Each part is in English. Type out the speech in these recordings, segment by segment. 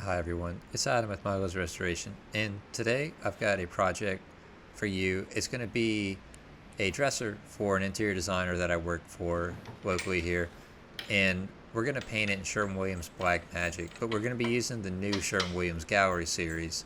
Hi everyone, it's Adam with Milo's Restoration, and today I've got a project for you. It's going to be a dresser for an interior designer that I work for locally here, and we're going to paint it in Sherwin-Williams Black Magic, but we're going to be using the new Sherwin-Williams Gallery series,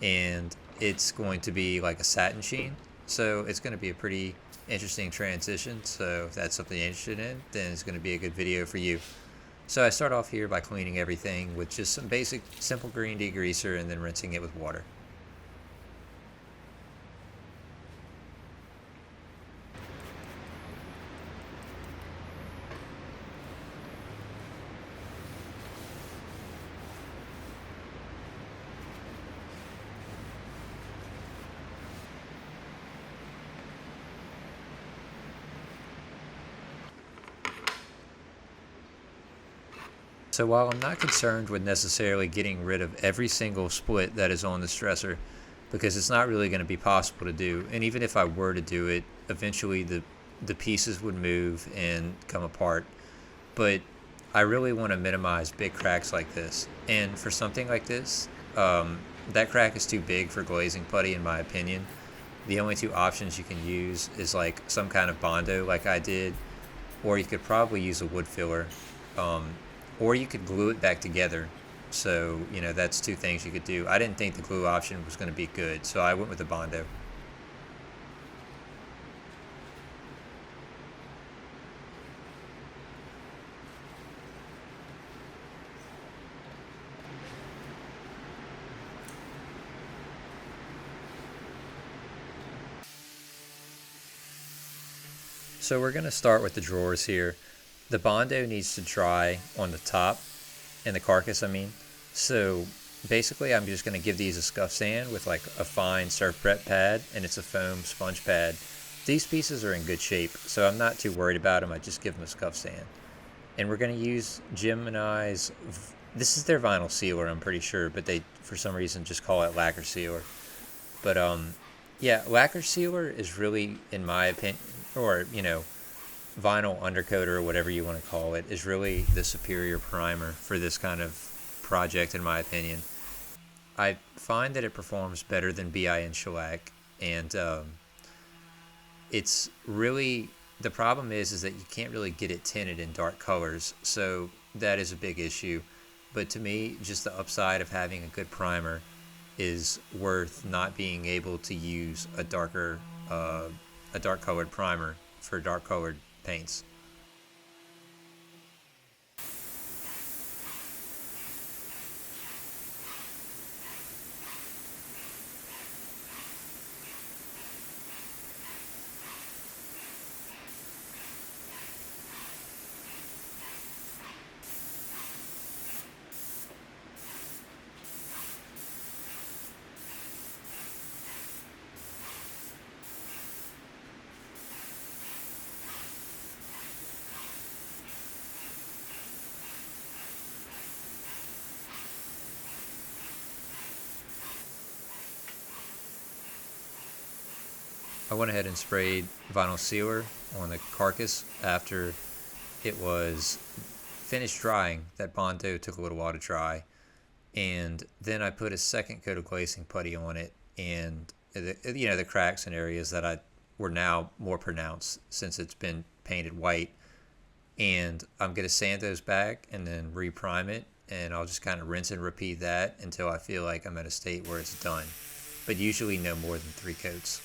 and it's going to be like a satin sheen, so it's going to be a pretty interesting transition. So if that's something you're interested in, then it's going to be a good video for you. So I start off here by cleaning everything with just some basic simple green degreaser and then rinsing it with water. So while I'm not concerned with necessarily getting rid of every single split that is on this dresser, because it's not really going to be possible to do, and even if I were to do it, eventually the pieces would move and come apart. But I really want to minimize big cracks like this. And for something like this, that crack is too big for glazing putty in my opinion. The only two options you can use is like some kind of Bondo like I did, or you could probably use a wood filler, um, or you could glue it back together. So, that's two things you could do. I didn't think the glue option was going to be good, so I went with the Bondo. So we're going to start with the drawers here. The Bondo needs to dry on the top, and the carcass, I mean. So basically I'm just going to give these a scuff sand with like a fine surf prep pad, and it's a foam sponge pad. These pieces are in good shape, so I'm not too worried about them. I just give them a scuff sand. And we're going to use Gemini's, this is their vinyl sealer, I'm pretty sure, but they for some reason just call it lacquer sealer. But yeah, lacquer sealer is really, in my opinion, or vinyl undercoater or whatever you want to call it, is really the superior primer for this kind of project in my opinion. I find that it performs better than BIN shellac, and it's really, the problem is that you can't really get it tinted in dark colors, so that is a big issue. But to me, just the upside of having a good primer is worth not being able to use a dark colored primer for dark colored paints. I went ahead and sprayed vinyl sealer on the carcass after it was finished drying. That Bondo took a little while to dry, and then I put a second coat of glazing putty on it, and the cracks and areas that I were now more pronounced since it's been painted white. And I'm going to sand those back and then reprime it, and I'll just kind of rinse and repeat that until I feel like I'm at a state where it's done, but usually no more than 3 coats.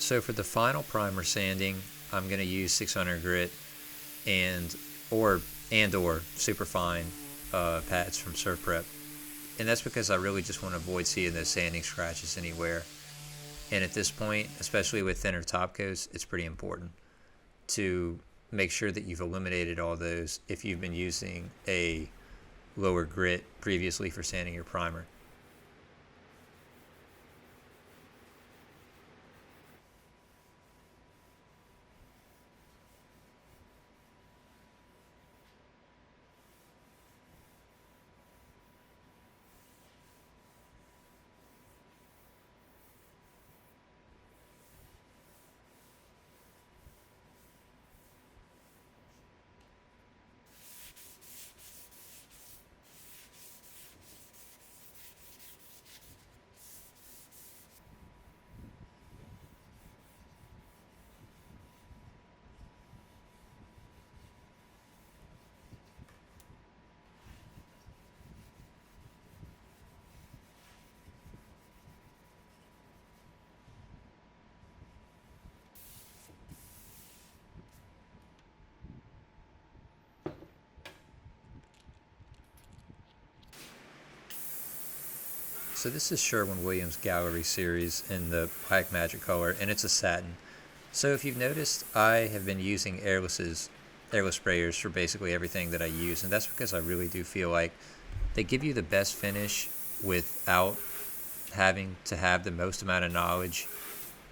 So for the final primer sanding, I'm going to use 600 grit and or superfine pads from Surf Prep. And that's because I really just want to avoid seeing those sanding scratches anywhere. And at this point, especially with thinner top coats, it's pretty important to make sure that you've eliminated all those if you've been using a lower grit previously for sanding your primer. So this is Sherwin-Williams Gallery Series in the Black Magic color, and it's a satin. So if you've noticed, I have been using airless sprayers for basically everything that I use, and that's because I really do feel like they give you the best finish without having to have the most amount of knowledge,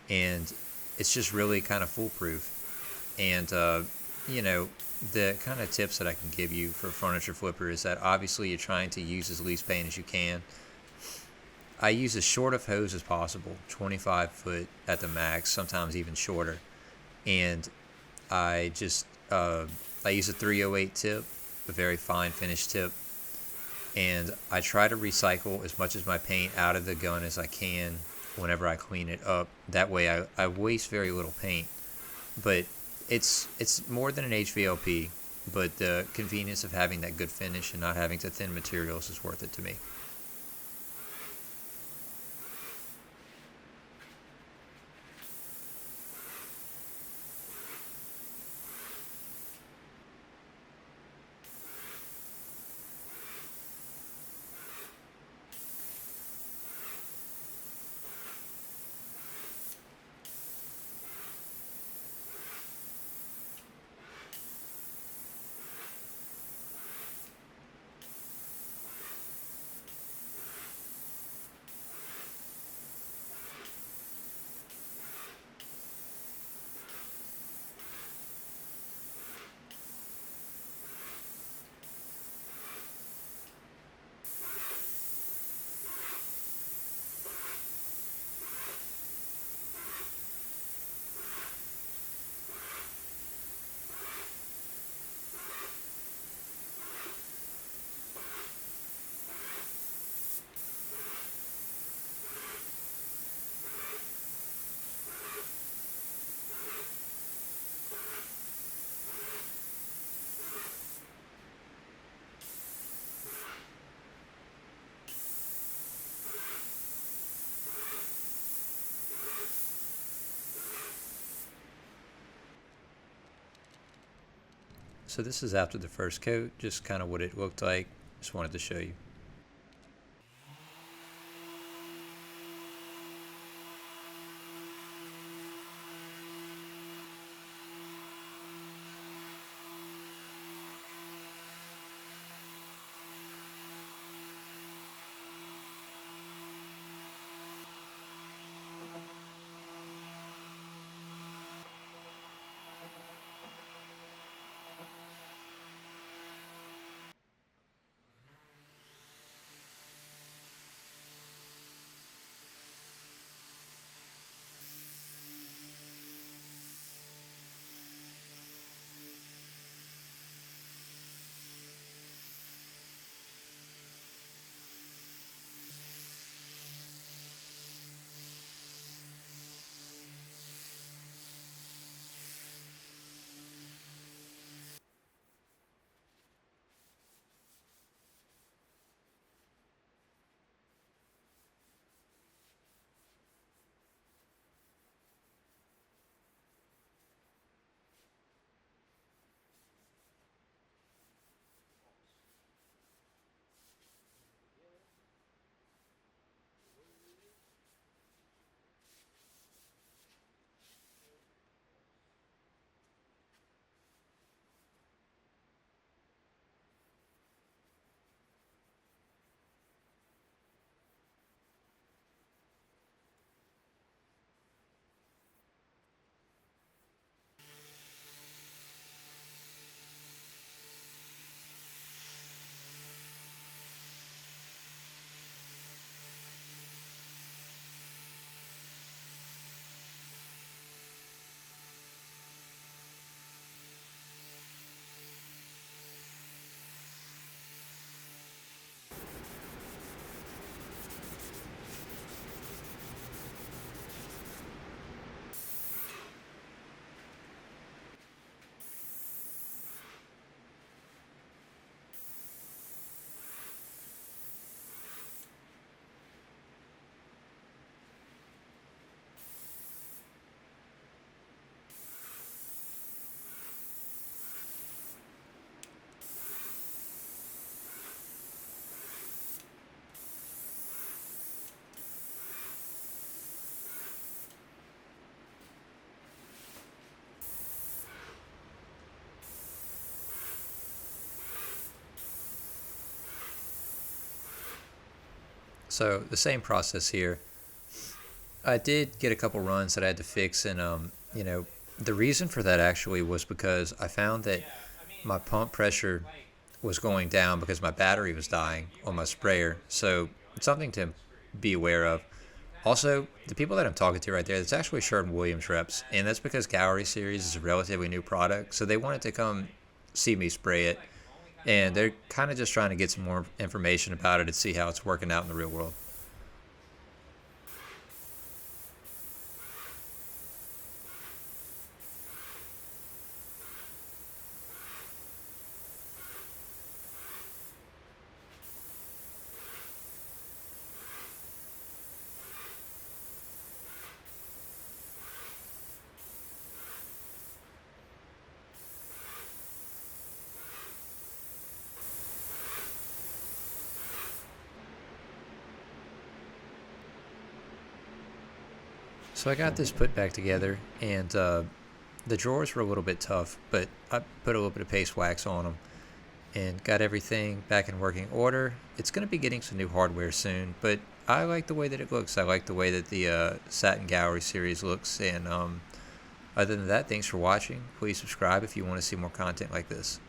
and it's just really kind of foolproof. And you know, the kind of tips that I can give you for a furniture flipper is that obviously you're trying to use as least paint as you can. I use as short of hose as possible, 25 foot at the max, sometimes even shorter. And I just, I use a 308 tip, a very fine finish tip. And I try to recycle as much of my paint out of the gun as I can whenever I clean it up. That way I waste very little paint. But it's more than an HVLP, but the convenience of having that good finish and not having to thin materials is worth it to me. So this is after the first coat, just kind of what it looked like. Just wanted to show you. So the same process here. I did get a couple runs that I had to fix, and the reason for that actually was because I found that my pump pressure was going down because my battery was dying on my sprayer. So it's something to be aware of. Also, the people that I'm talking to right there, that's actually Sherwin-Williams reps, and that's because Gallery Series is a relatively new product, so they wanted to come see me spray it, and they're kind of just trying to get some more information about it and see how it's working out in the real world. So I got this put back together, and the drawers were a little bit tough, but I put a little bit of paste wax on them and got everything back in working order. It's going to be getting some new hardware soon, but I like the way that it looks. I like the way that the Satin Gallery series looks, and other than that, thanks for watching. Please subscribe if you want to see more content like this.